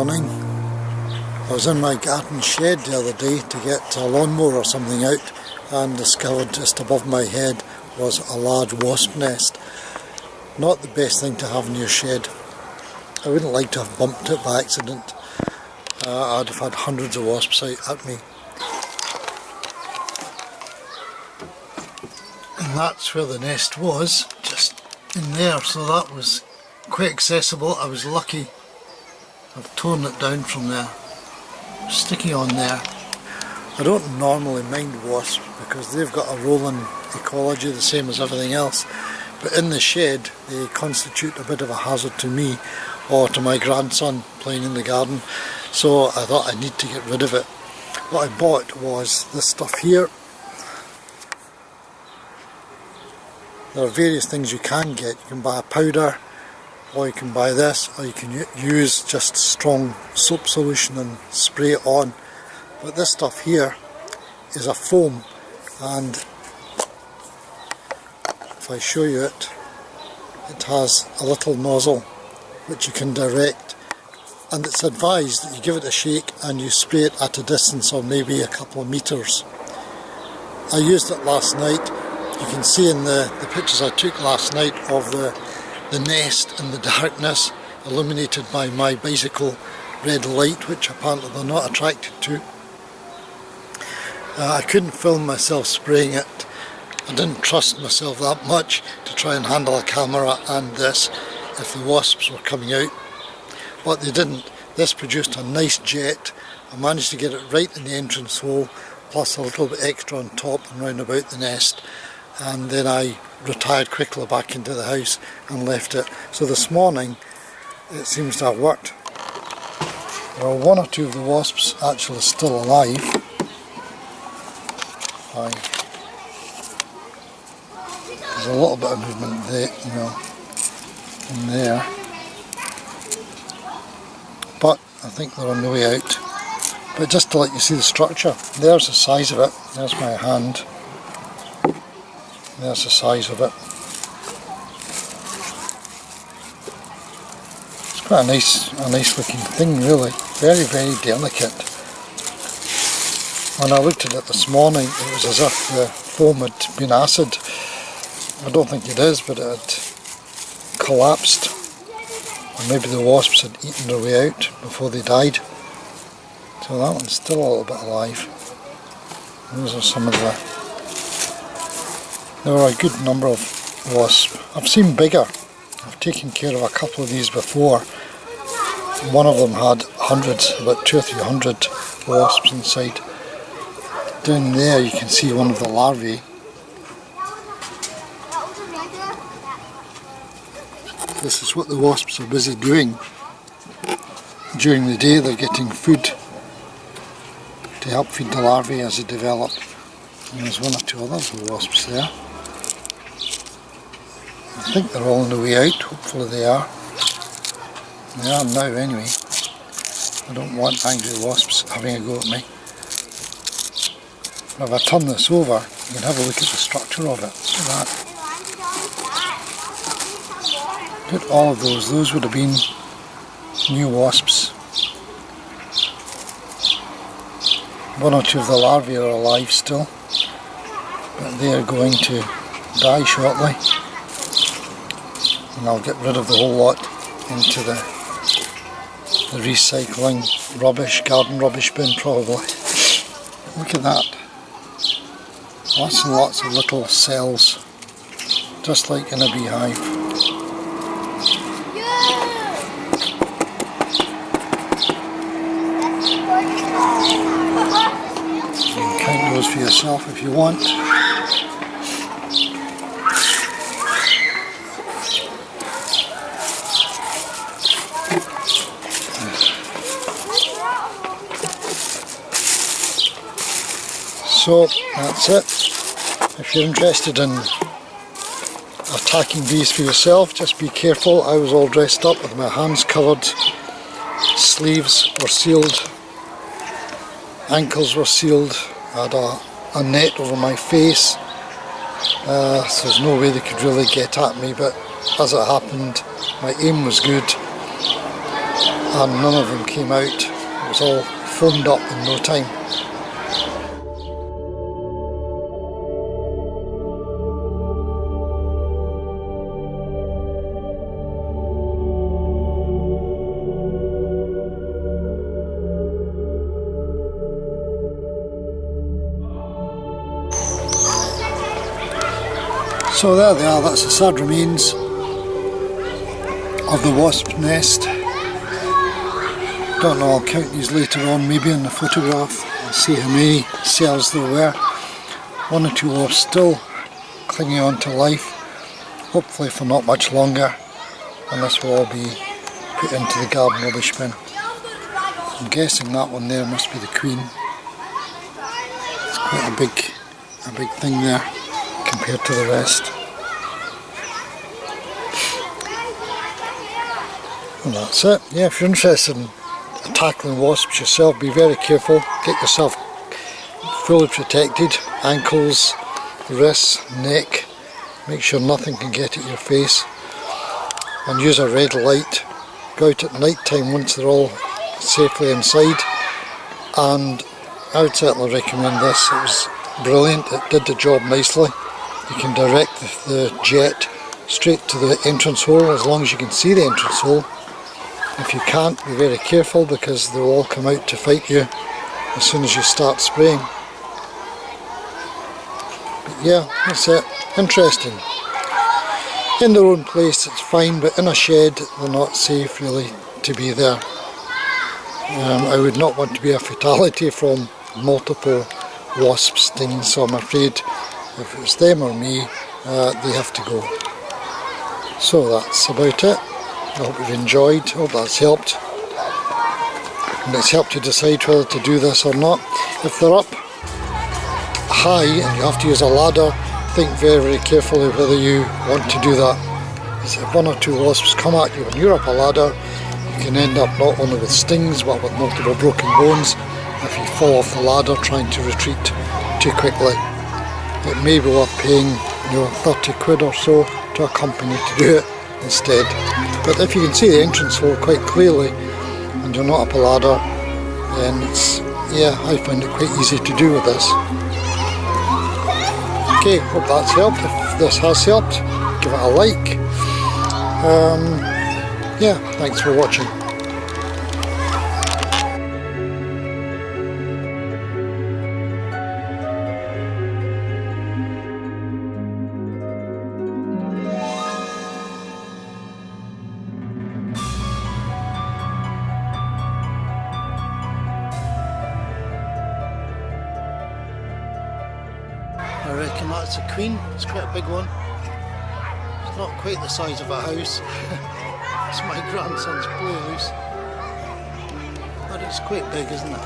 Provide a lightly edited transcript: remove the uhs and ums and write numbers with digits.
morning. I was in my garden shed the other day to get a lawnmower or something out and discovered just above my head was a large wasp nest. Not the best thing to have in your shed. I wouldn't like to have bumped it by accident. I'd have had hundreds of wasps out at me. And that's where the nest was, just in there, so that was quite accessible. I was lucky. I've torn it down from there, sticky on there. I don't normally mind wasps because they've got a role in ecology the same as everything else, but in the shed they constitute a bit of a hazard to me or to my grandson playing in the garden, so I thought I need to get rid of it. What I bought was this stuff here. There are various things you can get. You can buy a powder, or you can buy this, or you can use just strong soap solution and spray it on. But this stuff here is a foam, and if I show you it, it has a little nozzle which you can direct, and it's advised that you give it a shake and you spray it at a distance of maybe a couple of meters. I used it last night. You can see in the pictures I took last night of the nest in the darkness, illuminated by my bicycle red light, which apparently they're not attracted to. I couldn't film myself spraying it. I didn't trust myself that much to try and handle a camera and this if the wasps were coming out, but they didn't. This produced a nice jet. I managed to get it right in the entrance hole, plus a little bit extra on top and round about the nest, and then I retired quickly back into the house and left it. So this morning it seems to have worked. There are one or two of the wasps actually still alive. There's a little bit of movement there, in there, but I think they're on the way out. But just to let you see the structure, there's the size of it. There's my hand. There's the size of it. It's quite a nice looking thing, really. Very, very delicate. When I looked at it this morning, it was as if the foam had been acid. I don't think it is, but it had collapsed. Or maybe the wasps had eaten their way out before they died. So that one's still a little bit alive. Those are some of the... There are a good number of wasps. I've seen bigger. I've taken care of a couple of these before. One of them had hundreds, about 200 or 300 wasps inside. Down there you can see one of the larvae. This is what the wasps are busy doing. During the day they're getting food to help feed the larvae as they develop. And there's one or two other wasps there. I think they're all on the way out, hopefully they are. They are now anyway. I don't want angry wasps having a go at me. But if I turn this over, you can have a look at the structure of it. So that. Put all of those would have been new wasps. One or two of the larvae are alive still, but they are going to die shortly. And I'll get rid of the whole lot into the recycling rubbish, garden rubbish bin probably. Look at that. Lots and lots of little cells, just like in a beehive. You can count those for yourself if you want. So that's it. If you're interested in attacking bees for yourself, just be careful. I was all dressed up with my hands covered, sleeves were sealed, ankles were sealed, I had a net over my face, so there's no way they could really get at me, but as it happened my aim was good and none of them came out. It was all foamed up in no time. So there they are, that's the sad remains of the wasp nest. Don't know, I'll count these later on, maybe in the photograph, and see how many cells there were. 1 or 2 wasps still clinging on to life, hopefully for not much longer, and this will all be put into the garden rubbish bin. I'm guessing that one there must be the queen. It's quite a big thing there compared to the rest. And that's it. Yeah, if you're interested in tackling wasps yourself, be very careful. Get yourself fully protected. Ankles, wrists, neck. Make sure nothing can get at your face. And use a red light. Go out at night time once they're all safely inside. And I would certainly recommend this. It was brilliant. It did the job nicely. You can direct the jet straight to the entrance hole as long as you can see the entrance hole. If you can't, be very careful because they'll all come out to fight you as soon as you start spraying. But yeah, that's it. Interesting. In their own place it's fine, but in a shed they're not safe really to be there. I would not want to be a fatality from multiple wasp stings, so I'm afraid if it's them or me, they have to go. So that's about it. I hope you've enjoyed, hope that's helped. And it's helped you decide whether to do this or not. If they're up high and you have to use a ladder, think very, very carefully whether you want to do that. Because if 1 or 2 wasps come at you when you're up a ladder, you can end up not only with stings but with multiple broken bones if you fall off the ladder trying to retreat too quickly. It may be worth paying 30 quid or so to a company to do it instead. But if you can see the entrance hole quite clearly and you're not up a ladder, then it's, yeah, I find it quite easy to do with this. Okay, hope that's helped. If this has helped, give it a like. Yeah, thanks for watching. I reckon that's a queen. It's quite a big one. It's not quite the size of a house. It's my grandson's playhouse. But it's quite big, isn't it?